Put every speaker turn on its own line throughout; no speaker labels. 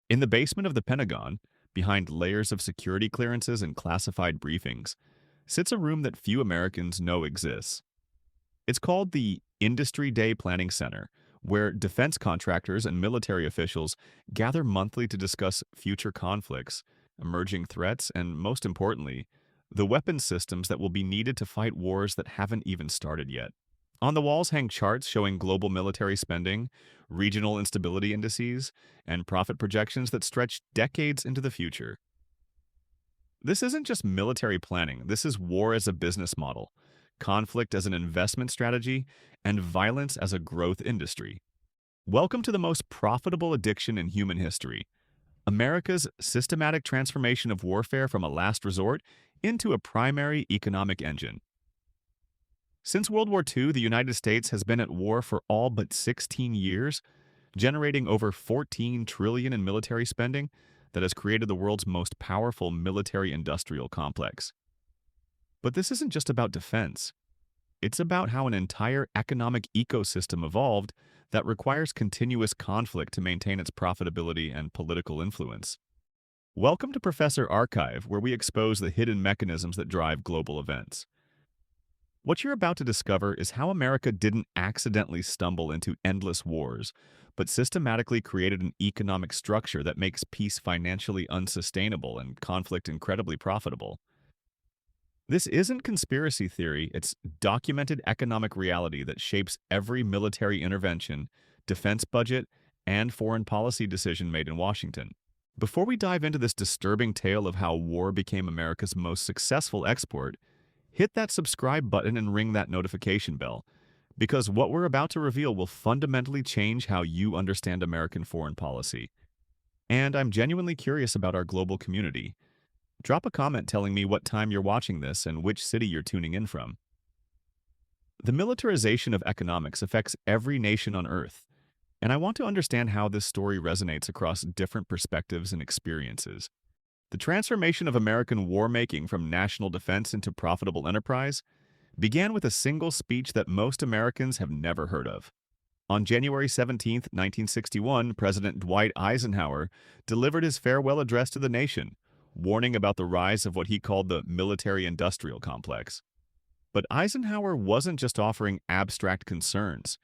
In the basement of the Pentagon, behind layers of security clearances and classified briefings, sits a room that few Americans know exists. It's called the Industry Day Planning Center, where defense contractors and military officials gather monthly to discuss future conflicts, emerging threats, and most importantly, the weapons systems that will be needed to fight wars that haven't even started yet. On the walls hang charts showing global military spending, regional instability indices, and profit projections that stretch decades into the future. This isn't just military planning, this is war as a business model, conflict as an investment strategy, and violence as a growth industry. Welcome to the most profitable addiction in human history, America's systematic transformation of warfare from a last resort into a primary economic engine. Since World War II, the United States has been at war for all but 16 years, generating over 14 trillion in military spending that has created the world's most powerful military-industrial complex. But this isn't just about defense. It's about how an entire economic ecosystem evolved that requires continuous conflict to maintain its profitability and political influence. Welcome to Professor Archive, where we expose the hidden mechanisms that drive global events. What you're about to discover is how America didn't accidentally stumble into endless wars, but systematically created an economic structure that makes peace financially unsustainable and conflict incredibly profitable. This isn't conspiracy theory, it's documented economic reality that shapes every military intervention, defense budget, and foreign policy decision made in Washington. Before we dive into this disturbing tale of how war became America's most successful export, hit that subscribe button and ring that notification bell, because what we're about to reveal will fundamentally change how you understand American foreign policy. And I'm genuinely curious about our global community. Drop a comment telling me what time you're watching this and which city you're tuning in from. The militarization of economics affects every nation on Earth, and I want to understand how this story resonates across different perspectives and experiences. The transformation of American war-making from national defense into profitable enterprise began with a single speech that most Americans have never heard of. On January 17, 1961, President Dwight Eisenhower delivered his farewell address to the nation, warning about the rise of what he called the military-industrial complex. But Eisenhower wasn't just offering abstract concerns.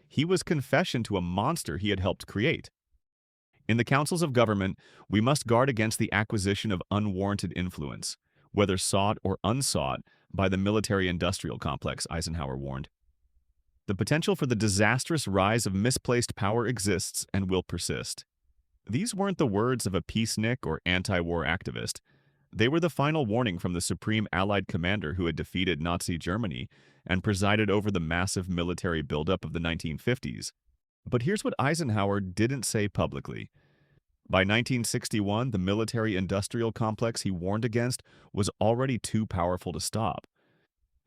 He was confession to a monster he had helped create. In the councils of government, we must guard against the acquisition of unwarranted influence, whether sought or unsought, by the military-industrial complex, Eisenhower warned. The potential for the disastrous rise of misplaced power exists and will persist. These weren't the words of a peacenik or anti-war activist. They were the final warning from the supreme Allied commander who had defeated Nazi Germany and presided over the massive military buildup of the 1950s. But here's what Eisenhower didn't say publicly. By 1961, the military-industrial complex he warned against was already too powerful to stop.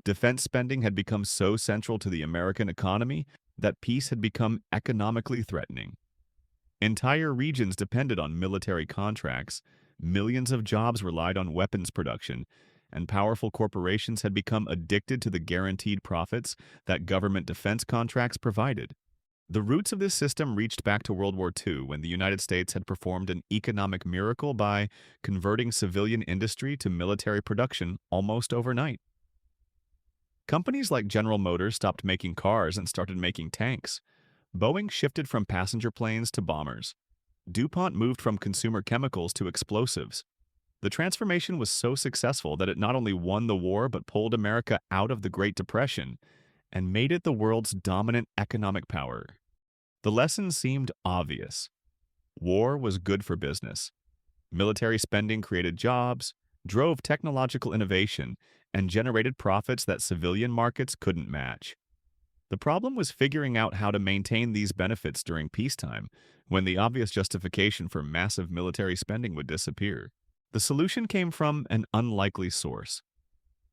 Defense spending had become so central to the American economy that peace had become economically threatening. Entire regions depended on military contracts, millions of jobs relied on weapons production, and powerful corporations had become addicted to the guaranteed profits that government defense contracts provided. The roots of this system reached back to World War II when the United States had performed an economic miracle by converting civilian industry to military production almost overnight. Companies like General Motors stopped making cars and started making tanks. Boeing shifted from passenger planes to bombers. DuPont moved from consumer chemicals to explosives. The transformation was so successful that it not only won the war but pulled America out of the Great Depression and made it the world's dominant economic power. The lesson seemed obvious. War was good for business. Military spending created jobs, drove technological innovation, and generated profits that civilian markets couldn't match. The problem was figuring out how to maintain these benefits during peacetime, when the obvious justification for massive military spending would disappear. The solution came from an unlikely source.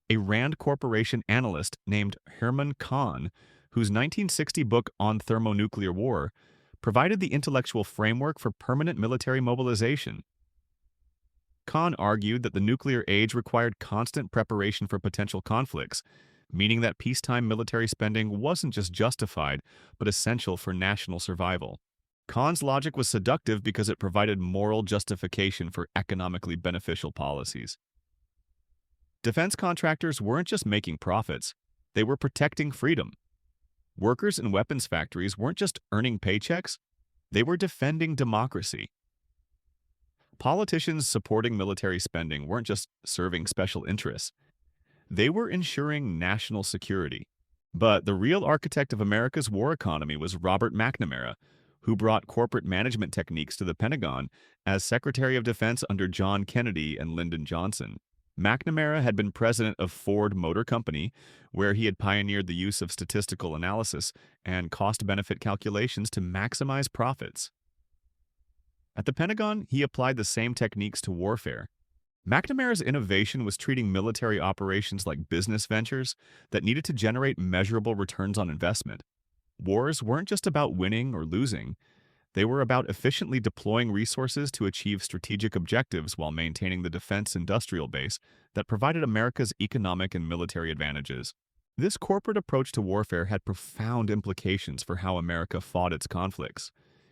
A Rand Corporation analyst named Herman Kahn, whose 1960 book On Thermonuclear War provided the intellectual framework for permanent military mobilization. Kahn argued that the nuclear age required constant preparation for potential conflicts, meaning that peacetime military spending wasn't just justified, but essential for national survival. Kahn's logic was seductive because it provided moral justification for economically beneficial policies. Defense contractors weren't just making profits, they were protecting freedom. Workers in weapons factories weren't just earning paychecks, they were defending democracy. Politicians supporting military spending weren't just serving special interests, they were ensuring national security. But the real architect of America's war economy was Robert McNamara, who brought corporate management techniques to the Pentagon as Secretary of Defense under John Kennedy and Lyndon Johnson. McNamara had been president of Ford Motor Company, where he had pioneered the use of statistical analysis and cost-benefit calculations to maximize profits. At the Pentagon, he applied the same techniques to warfare. McNamara's innovation was treating military operations like business ventures that needed to generate measurable returns on investment. Wars weren't just about winning or losing. They were about efficiently deploying resources to achieve strategic objectives while maintaining the defense industrial base that provided America's economic and military advantages. This corporate approach to warfare had profound implications for how America fought its conflicts.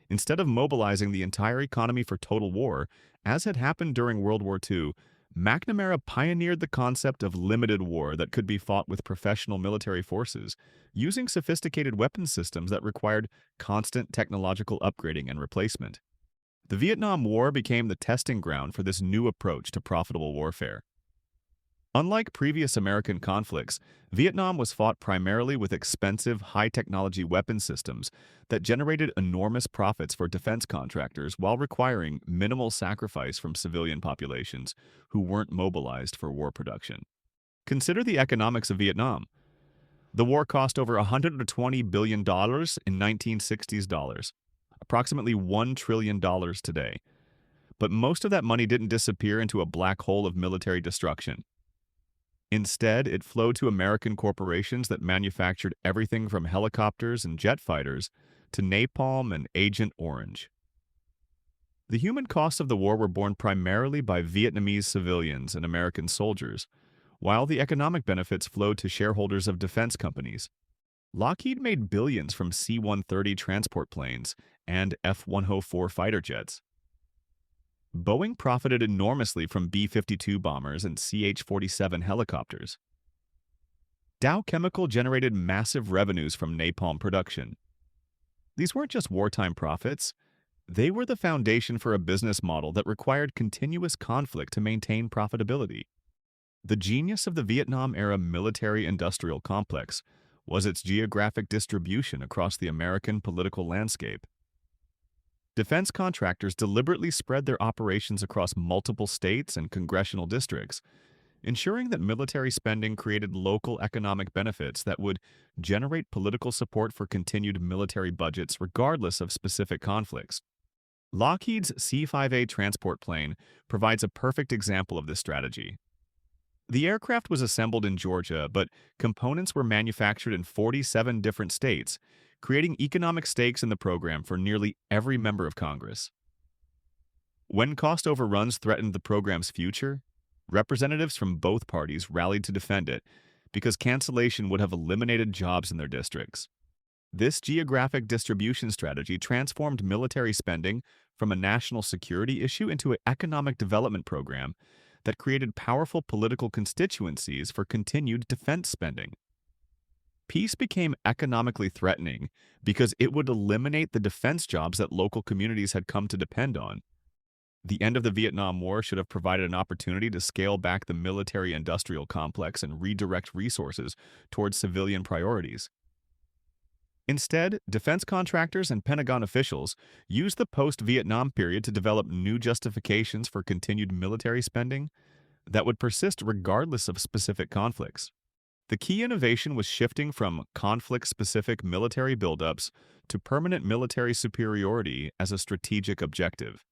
Instead of mobilizing the entire economy for total war, as had happened during World War II, McNamara pioneered the concept of limited war that could be fought with professional military forces, using sophisticated weapons systems that required constant technological upgrading and replacement. The Vietnam War became the testing ground for this new approach to profitable warfare. Unlike previous American conflicts, Vietnam was fought primarily with expensive, high-technology weapon systems that generated enormous profits for defense contractors while requiring minimal sacrifice from civilian populations who weren't mobilized for war production. Consider the economics of Vietnam. The war cost over $120 billion in 1960s dollars, approximately $1 trillion today. But most of that money didn't disappear into a black hole of military destruction. Instead, it flowed to American corporations that manufactured everything from helicopters and jet fighters to napalm and Agent Orange. The human costs of the war were borne primarily by Vietnamese civilians and American soldiers, while the economic benefits flowed to shareholders of defense companies. Lockheed made billions from C-130 transport planes and F-104 fighter jets. Boeing profited enormously from B-52 bombers and CH-47 helicopters. Dow Chemical generated massive revenues from napalm production. These weren't just wartime profits, they were the foundation for a business model that required continuous conflict to maintain profitability. The genius of the Vietnam-era military-industrial complex was its geographic distribution across the American political landscape. Defense contractors deliberately spread their operations across multiple states and congressional districts, ensuring that military spending created local economic benefits that would generate political support for continued military budgets regardless of specific conflicts. Lockheed's C-5A transport plane provides a perfect example of this strategy. The aircraft was assembled in Georgia, but components were manufactured in 47 different states, creating economic stakes in the program for nearly every member of Congress. When cost overruns threatened the program's future, representatives from both parties rallied to defend it because cancellation would have eliminated jobs in their districts. This geographic distribution strategy transformed military spending from a national security issue into an economic development program that created powerful political constituencies for continued defense spending. Peace became economically threatening because it would eliminate the defense jobs that local communities had come to depend on. The end of the Vietnam War should have provided an opportunity to scale back the military-industrial complex and redirect resources towards civilian priorities. Instead, defense contractors and Pentagon officials used the post-Vietnam period to develop new justifications for continued military spending that would persist regardless of specific conflicts. The key innovation was shifting from conflict-specific military buildups to permanent military superiority as a strategic objective.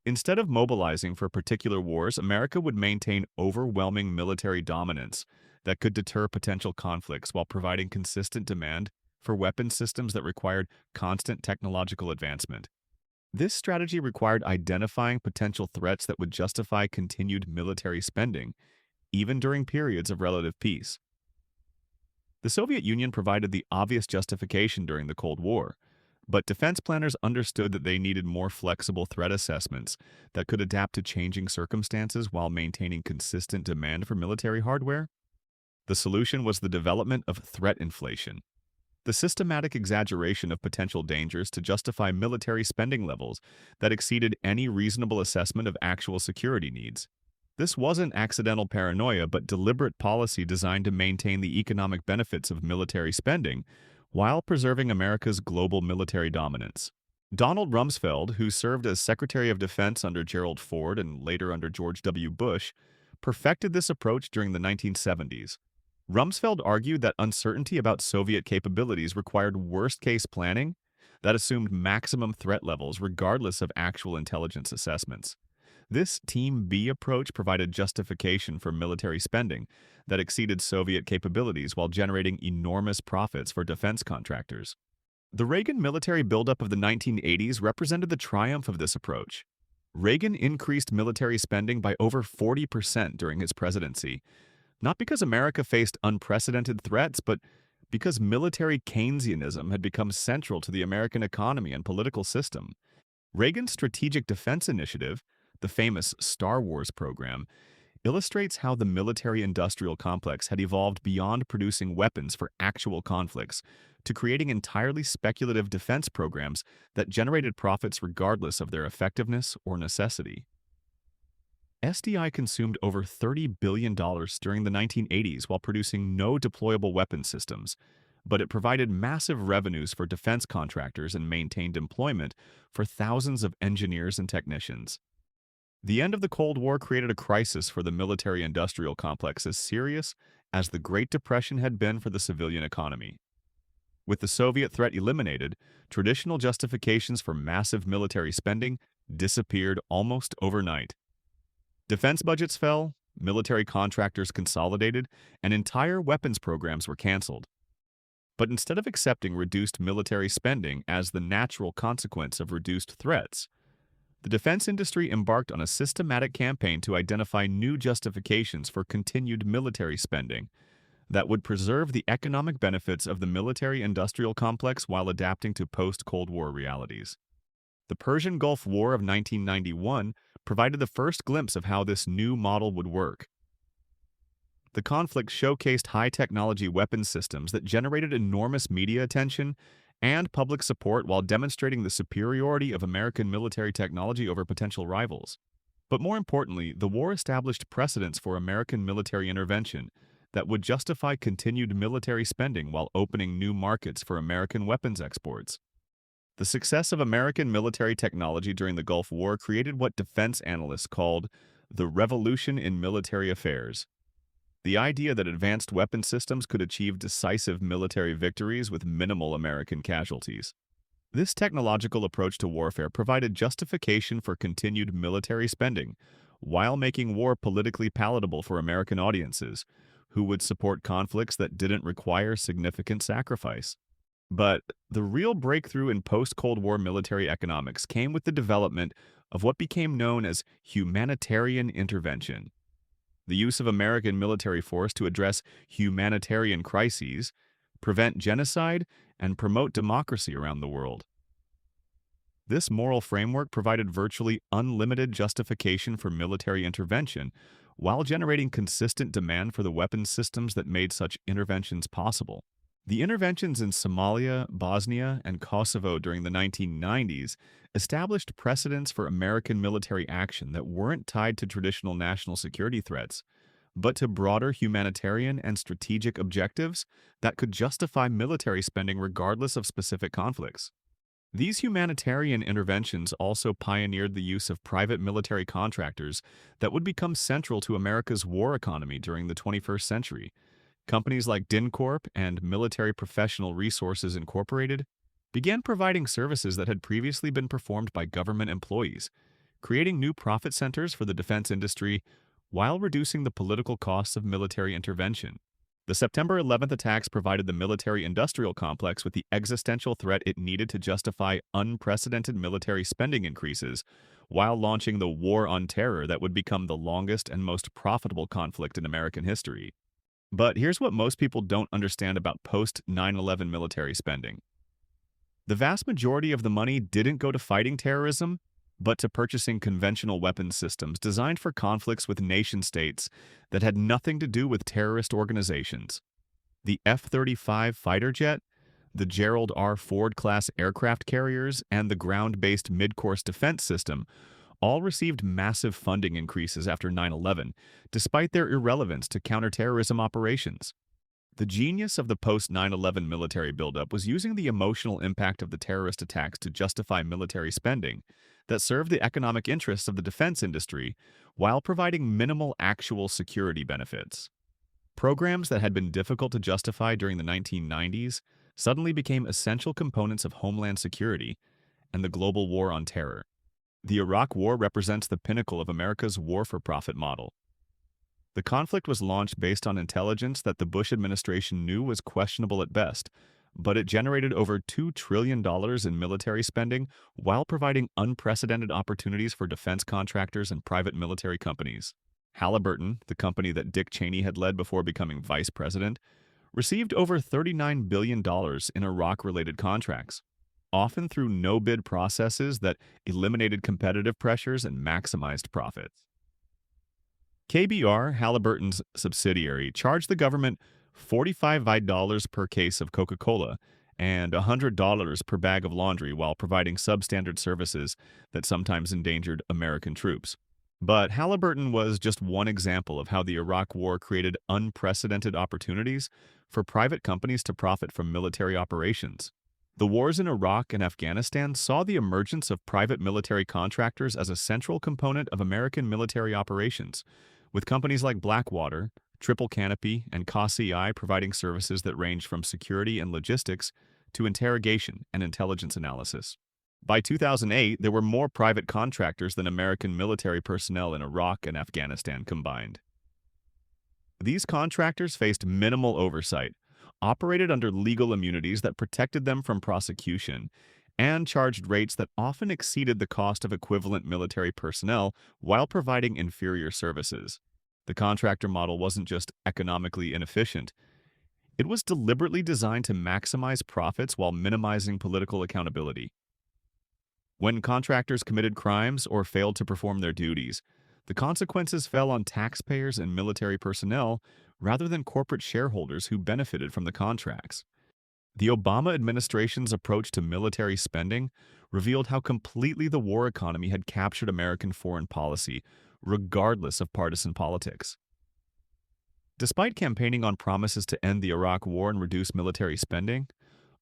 Instead of mobilizing for particular wars, America would maintain overwhelming military dominance that could deter potential conflicts while providing consistent demand for weapon systems that required constant technological advancement. This strategy required identifying potential threats that would justify continued military spending, even during periods of relative peace. The Soviet Union provided the obvious justification during the Cold War. But defense planners understood that they needed more flexible threat assessments that could adapt to changing circumstances while maintaining consistent demand for military hardware. The solution was the development of threat inflation, the systematic exaggeration of potential dangers to justify military spending levels that exceeded any reasonable assessment of actual security needs. This wasn't accidental paranoia, but deliberate policy designed to maintain the economic benefits of military spending while preserving America's global military dominance. Donald Rumsfeld, who served as Secretary of Defense under Gerald Ford and later under George W. Bush, perfected this approach during the 1970s. Rumsfeld argued that uncertainty about Soviet capabilities required worst-case planning that assumed maximum threat levels regardless of actual intelligence assessments. This Team B approach provided justification for military spending that exceeded Soviet capabilities while generating enormous profits for defense contractors. The Reagan military buildup of the 1980s represented the triumph of this approach. Reagan increased military spending by over 40% during his presidency, not because America faced unprecedented threats, but because military Keynesianism had become central to the American economy and political system. Reagan's Strategic Defense Initiative, the famous Star Wars program, illustrates how the military-industrial complex had evolved beyond producing weapons for actual conflicts to creating entirely speculative defense programs that generated profits regardless of their effectiveness or necessity. SDI consumed over $30 billion during the 1980s while producing no deployable weapon systems, but it provided massive revenues for defense contractors and maintained employment for thousands of engineers and technicians. The end of the Cold War created a crisis for the military-industrial complex as serious as the Great Depression had been for the civilian economy. With the Soviet threat eliminated, traditional justifications for massive military spending disappeared almost overnight. Defense budgets fell, military contractors consolidated, and entire weapons programs were canceled. But instead of accepting reduced military spending as the natural consequence of reduced threats, the defense industry embarked on a systematic campaign to identify new justifications for continued military spending that would preserve the economic benefits of the military-industrial complex while adapting to post-Cold War realities. The Persian Gulf War of 1991 provided the first glimpse of how this new model would work. The conflict showcased high-technology weapons systems that generated enormous media attention and public support while demonstrating the superiority of American military technology over potential rivals. But more importantly, the war established precedents for American military intervention that would justify continued military spending while opening new markets for American weapons exports. The success of American military technology during the Gulf War created what defense analysts called the revolution in military affairs. The idea that advanced weapon systems could achieve decisive military victories with minimal American casualties. This technological approach to warfare provided justification for continued military spending while making war politically palatable for American audiences, who would support conflicts that didn't require significant sacrifice. But the real breakthrough in post-Cold War military economics came with the development of what became known as humanitarian intervention. The use of American military force to address humanitarian crises, prevent genocide, and promote democracy around the world. This moral framework provided virtually unlimited justification for military intervention while generating consistent demand for the weapons systems that made such interventions possible. The interventions in Somalia, Bosnia, and Kosovo during the 1990s established precedents for American military action that weren't tied to traditional national security threats, but to broader humanitarian and strategic objectives that could justify military spending regardless of specific conflicts. These humanitarian interventions also pioneered the use of private military contractors that would become central to America's war economy during the 21st century. Companies like DynCorp and Military Professional Resources Incorporated began providing services that had previously been performed by government employees, creating new profit centers for the defense industry while reducing the political costs of military intervention. The September 11th attacks provided the military-industrial complex with the existential threat it needed to justify unprecedented military spending increases while launching the War on Terror that would become the longest and most profitable conflict in American history. But here's what most people don't understand about post-9/11 military spending. The vast majority of the money didn't go to fighting terrorism, but to purchasing conventional weapons systems designed for conflicts with nation-states that had nothing to do with terrorist organizations. The F-35 fighter jet, the Gerald R. Ford-class aircraft carriers, and the ground-based mid-course defense system all received massive funding increases after 9/11, despite their irrelevance to counterterrorism operations. The genius of the post-9/11 military buildup was using the emotional impact of the terrorist attacks to justify military spending that served the economic interests of the defense industry while providing minimal actual security benefits. Programs that had been difficult to justify during the 1990s suddenly became essential components of homeland security and the global war on terror. The Iraq War represents the pinnacle of America's war-for-profit model. The conflict was launched based on intelligence that the Bush administration knew was questionable at best, but it generated over $2 trillion in military spending while providing unprecedented opportunities for defense contractors and private military companies. Halliburton, the company that Dick Cheney had led before becoming vice president, received over $39 billion in Iraq-related contracts, often through no-bid processes that eliminated competitive pressures and maximized profits. KBR, Halliburton's subsidiary, charged the government $45 per case of Coca-Cola and $100 per bag of laundry while providing substandard services that sometimes endangered American troops. But Halliburton was just one example of how the Iraq War created unprecedented opportunities for private companies to profit from military operations. The wars in Iraq and Afghanistan saw the emergence of private military contractors as a central component of American military operations, with companies like Blackwater, Triple Canopy, and COS-EI providing services that ranged from security and logistics to interrogation and intelligence analysis. By 2008, there were more private contractors than American military personnel in Iraq and Afghanistan combined. These contractors faced minimal oversight, operated under legal immunities that protected them from prosecution, and charged rates that often exceeded the cost of equivalent military personnel while providing inferior services. The contractor model wasn't just economically inefficient, it was deliberately designed to maximize profits while minimizing political accountability. When contractors committed crimes or failed to perform their duties, the consequences fell on taxpayers and military personnel rather than corporate shareholders who benefited from the contracts. The Obama administration's approach to military spending revealed how completely the war economy had captured American foreign policy, regardless of partisan politics. Despite campaigning on promises to end the Iraq War and reduce military spending,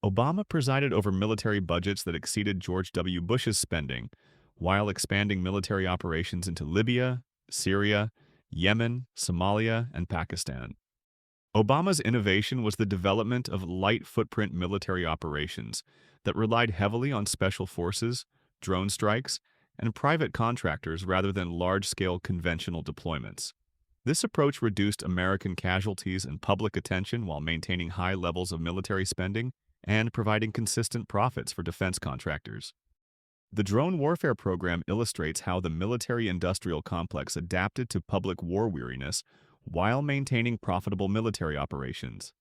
Obama presided over military budgets that exceeded George W. Bush's spending, while expanding military operations into Libya, Syria, Yemen, Somalia, and Pakistan. Obama's innovation was the development of light-footprint military operations that relied heavily on special forces, drone strikes, and private contractors rather than large-scale conventional deployments. This approach reduced American casualties and public attention while maintaining high levels of military spending and providing consistent profits for defense contractors. The drone warfare program illustrates how the military-industrial complex adapted to public war weariness while maintaining profitable military operations.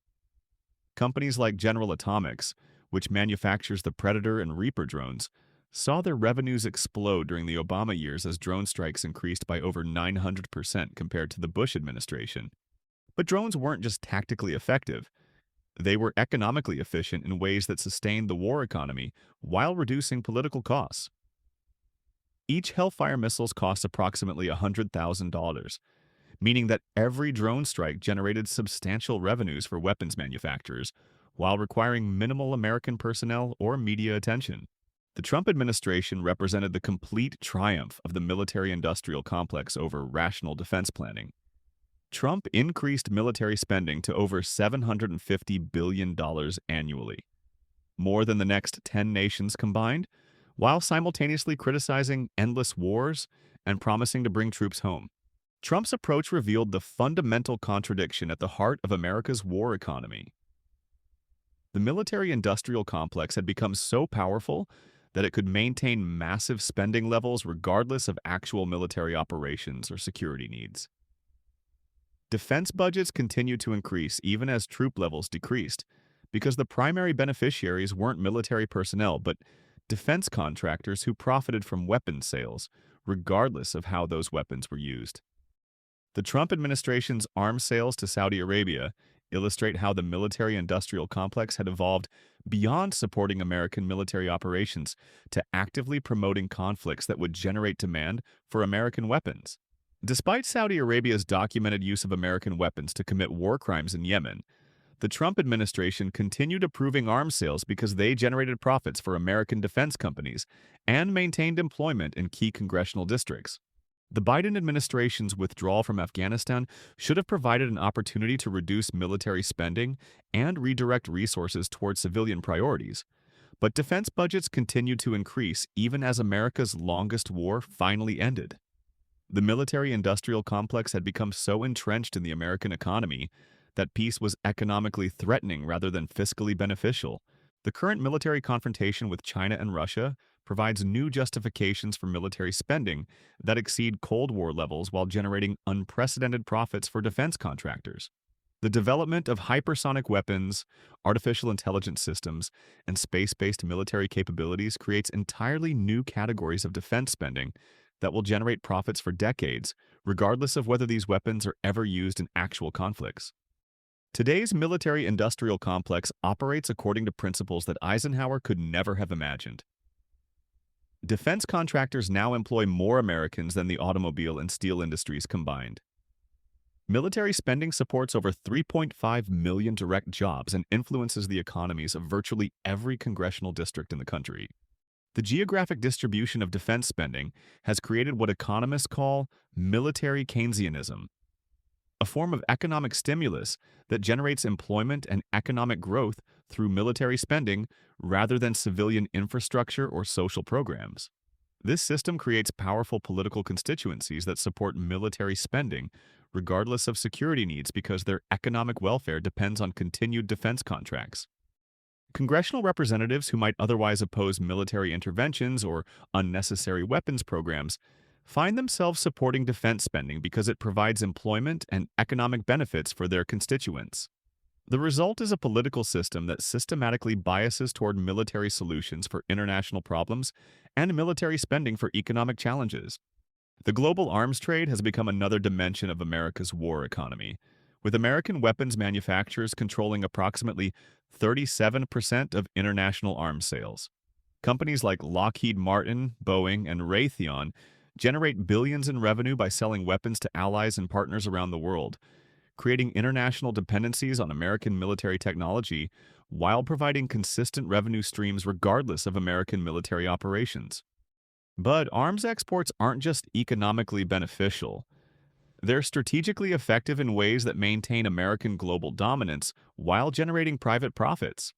Companies like General Atomics, which manufactures the Predator and Reaper drones, saw their revenues explode during the Obama years as drone strikes increased by over 900% compared to the Bush administration. But drones weren't just tactically effective. They were economically efficient in ways that sustained the war economy while reducing political costs. Each Hellfire missiles cost approximately $100,000, meaning that every drone strike generated substantial revenues for weapons manufacturers while requiring minimal American personnel or media attention. The Trump administration represented the complete triumph of the military-industrial complex over rational defense planning. Trump increased military spending to over $750 billion annually, more than the next 10 nations combined, while simultaneously criticizing endless wars and promising to bring troops home. Trump's approach revealed the fundamental contradiction at the heart of America's war economy. The military-industrial complex had become so powerful that it could maintain massive spending levels regardless of actual military operations or security needs. Defense budgets continued to increase even as troop levels decreased, because the primary beneficiaries weren't military personnel, but defense contractors who profited from weapons sales, regardless of how those weapons were used. The Trump administration's arms sales to Saudi Arabia illustrate how the military-industrial complex had evolved beyond supporting American military operations to actively promoting conflicts that would generate demand for American weapons. Despite Saudi Arabia's documented use of American weapons to commit war crimes in Yemen, the Trump administration continued approving arms sales because they generated profits for American defense companies and maintained employment in key congressional districts. The Biden administration's withdrawal from Afghanistan should have provided an opportunity to reduce military spending and redirect resources toward civilian priorities. But defense budgets continued to increase even as America's longest war finally ended. The military-industrial complex had become so entrenched in the American economy that peace was economically threatening rather than fiscally beneficial. The current military confrontation with China and Russia provides new justifications for military spending that exceed Cold War levels while generating unprecedented profits for defense contractors. The development of hypersonic weapons, artificial intelligence systems, and space-based military capabilities creates entirely new categories of defense spending that will generate profits for decades, regardless of whether these weapons are ever used in actual conflicts. Today's military-industrial complex operates according to principles that Eisenhower could never have imagined. Defense contractors now employ more Americans than the automobile and steel industries combined. Military spending supports over 3.5 million direct jobs and influences the economies of virtually every congressional district in the country. The geographic distribution of defense spending has created what economists call military Keynesianism, a form of economic stimulus that generates employment and economic growth through military spending rather than civilian infrastructure or social programs. This system creates powerful political constituencies that support military spending, regardless of security needs, because their economic welfare depends on continued defense contracts. Congressional representatives who might otherwise oppose military interventions or unnecessary weapons programs find themselves supporting defense spending because it provides employment and economic benefits for their constituents. The result is a political system that systematically biases toward military solutions for international problems and military spending for economic challenges. The global arms trade has become another dimension of America's war economy, with American weapons manufacturers controlling approximately 37% of international arms sales. Companies like Lockheed Martin, Boeing, and Raytheon generate billions in revenue by selling weapons to allies and partners around the world, creating international dependencies on American military technology while providing consistent revenue streams regardless of American military operations. But arms exports aren't just economically beneficial. They're strategically effective in ways that maintain American global dominance while generating private profits.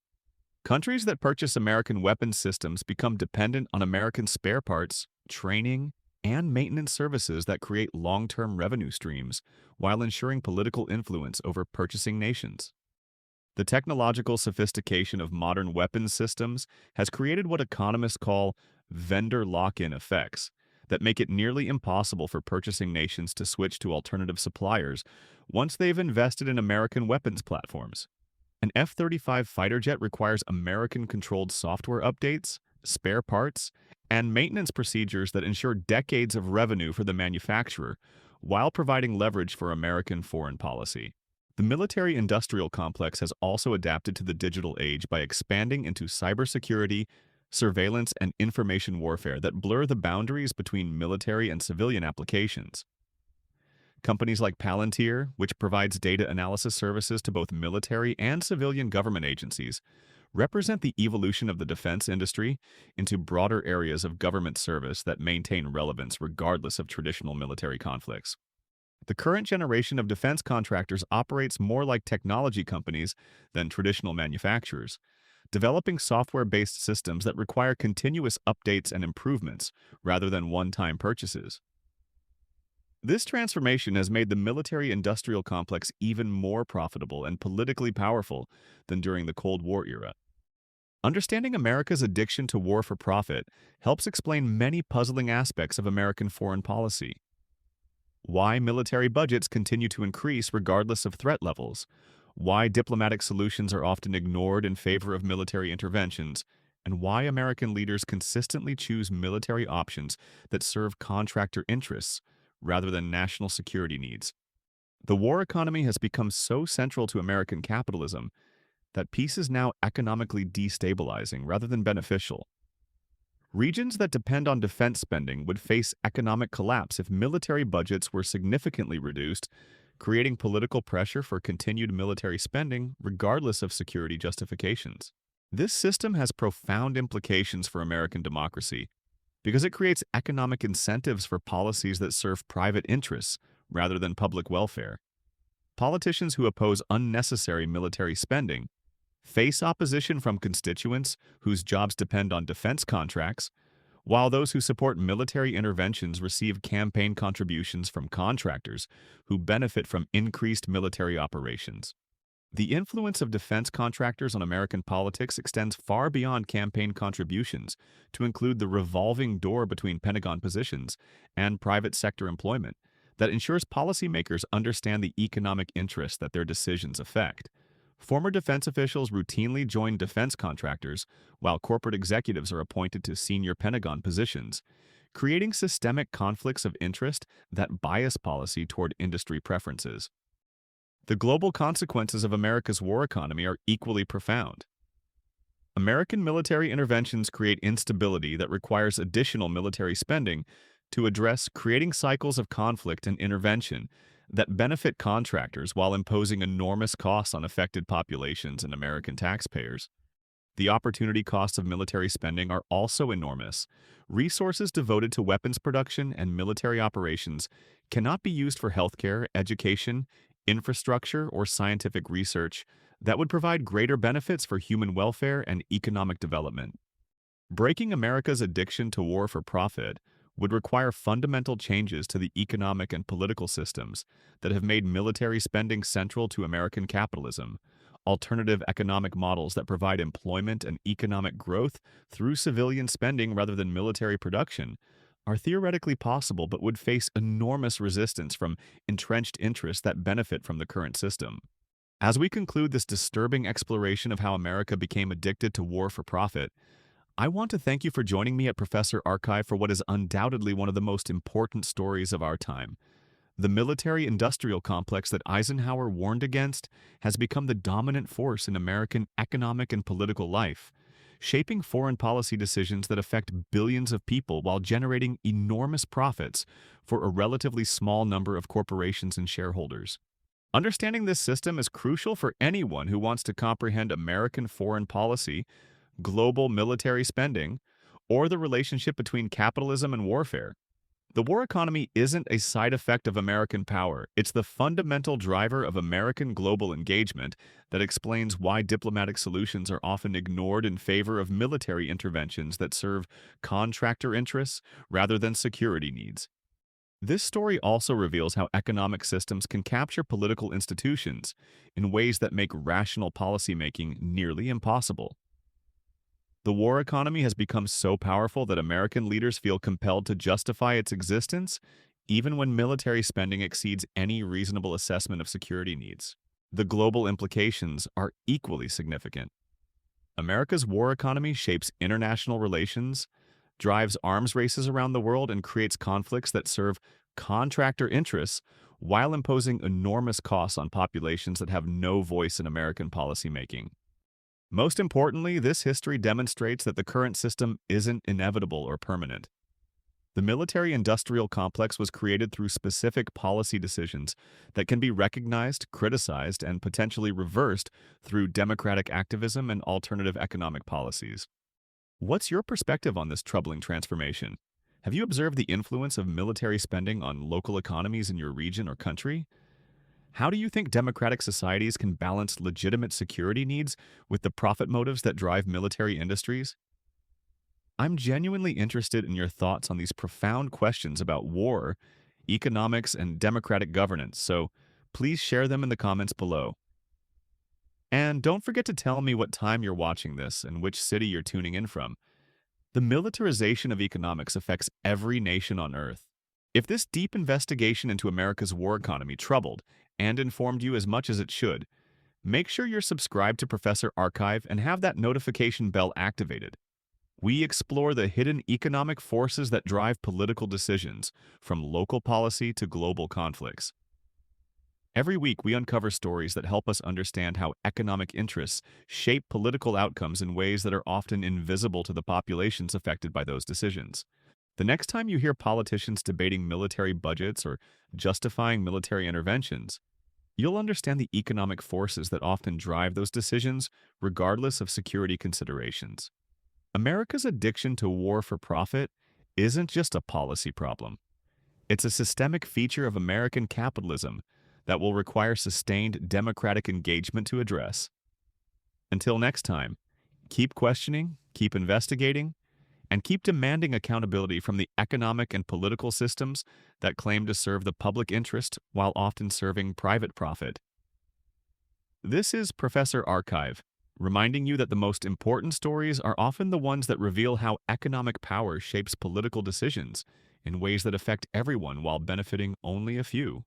Countries that purchase American weapons systems become dependent on American spare parts, training, and maintenance services that create long-term revenue streams while ensuring political influence over purchasing nations. The technological sophistication of modern weapons systems has created what economists call vendor lock-in effects that make it nearly impossible for purchasing nations to switch to alternative suppliers once they've invested in American weapons platforms. An F-35 fighter jet requires American-controlled software updates, spare parts, and maintenance procedures that ensure decades of revenue for the manufacturer while providing leverage for American foreign policy. The military-industrial complex has also adapted to the digital age by expanding into cybersecurity, surveillance, and information warfare that blur the boundaries between military and civilian applications. Companies like Palantir, which provides data analysis services to both military and civilian government agencies, represent the evolution of the defense industry into broader areas of government service that maintain relevance regardless of traditional military conflicts. The current generation of defense contractors operates more like technology companies than traditional manufacturers, developing software-based systems that require continuous updates and improvements rather than one-time purchases. This transformation has made the military-industrial complex even more profitable and politically powerful than during the Cold War era. Understanding America's addiction to war for profit helps explain many puzzling aspects of American foreign policy. Why military budgets continue to increase regardless of threat levels, why diplomatic solutions are often ignored in favor of military interventions, and why American leaders consistently choose military options that serve contractor interests rather than national security needs. The war economy has become so central to American capitalism that peace is now economically destabilizing rather than beneficial. Regions that depend on defense spending would face economic collapse if military budgets were significantly reduced, creating political pressure for continued military spending regardless of security justifications. This system has profound implications for American democracy because it creates economic incentives for policies that serve private interests rather than public welfare. Politicians who oppose unnecessary military spending face opposition from constituents whose jobs depend on defense contracts, while those who support military interventions receive campaign contributions from contractors who benefit from increased military operations. The influence of defense contractors on American politics extends far beyond campaign contributions to include the revolving door between Pentagon positions and private sector employment that ensures policymakers understand the economic interests that their decisions affect. Former defense officials routinely join defense contractors, while corporate executives are appointed to senior Pentagon positions, creating systemic conflicts of interest that bias policy toward industry preferences. The global consequences of America's war economy are equally profound. American military interventions create instability that requires additional military spending to address, creating cycles of conflict and intervention that benefit contractors while imposing enormous costs on affected populations and American taxpayers. The opportunity costs of military spending are also enormous. Resources devoted to weapons production and military operations cannot be used for healthcare, education, infrastructure, or scientific research that would provide greater benefits for human welfare and economic development. Breaking America's addiction to war for profit would require fundamental changes to the economic and political systems that have made military spending central to American capitalism. Alternative economic models that provide employment and economic growth through civilian spending rather than military production are theoretically possible but would face enormous resistance from entrenched interests that benefit from the current system. As we conclude this disturbing exploration of how America became addicted to war for profit, I want to thank you for joining me at Professor Archive for what is undoubtedly one of the most important stories of our time. The military-industrial complex that Eisenhower warned against has become the dominant force in American economic and political life, shaping foreign policy decisions that affect billions of people while generating enormous profits for a relatively small number of corporations and shareholders. Understanding this system is crucial for anyone who wants to comprehend American foreign policy, global military spending, or the relationship between capitalism and warfare. The war economy isn't a side effect of American power. It's the fundamental driver of American global engagement that explains why diplomatic solutions are often ignored in favor of military interventions that serve contractor interests rather than security needs. This story also reveals how economic systems can capture political institutions in ways that make rational policymaking nearly impossible. The war economy has become so powerful that American leaders feel compelled to justify its existence, even when military spending exceeds any reasonable assessment of security needs. The global implications are equally significant. America's war economy shapes international relations, drives arms races around the world, and creates conflicts that serve contractor interests while imposing enormous costs on populations that have no voice in American policymaking. Most importantly, this history demonstrates that the current system isn't inevitable or permanent. The military-industrial complex was created through specific policy decisions that can be recognized, criticized, and potentially reversed through democratic activism and alternative economic policies. What's your perspective on this troubling transformation? Have you observed the influence of military spending on local economies in your region or country? How do you think democratic societies can balance legitimate security needs with the profit motives that drive military industries? I'm genuinely interested in your thoughts on these profound questions about war, economics, and democratic governance, so please share them in the comments below. And don't forget to tell me what time you're watching this and which city you're tuning in from. The militarization of economics affects every nation on Earth. If this deep investigation into America's war economy troubled and informed you as much as it should, Make sure you're subscribed to Professor Archive and have that notification bell activated. We explore the hidden economic forces that drive political decisions, from local policy to global conflicts. Every week, we uncover stories that help us understand how economic interests shape political outcomes in ways that are often invisible to the populations affected by those decisions. The next time you hear politicians debating military budgets or justifying military interventions, you'll understand the economic forces that often drive those decisions, regardless of security considerations. America's addiction to war for profit isn't just a policy problem. It's a systemic feature of American capitalism that will require sustained democratic engagement to address. Until next time, keep questioning, keep investigating, and keep demanding accountability from the economic and political systems that claim to serve the public interest while often serving private profit. This is Professor Archive, reminding you that the most important stories are often the ones that reveal how economic power shapes political decisions in ways that affect everyone while benefiting only a few.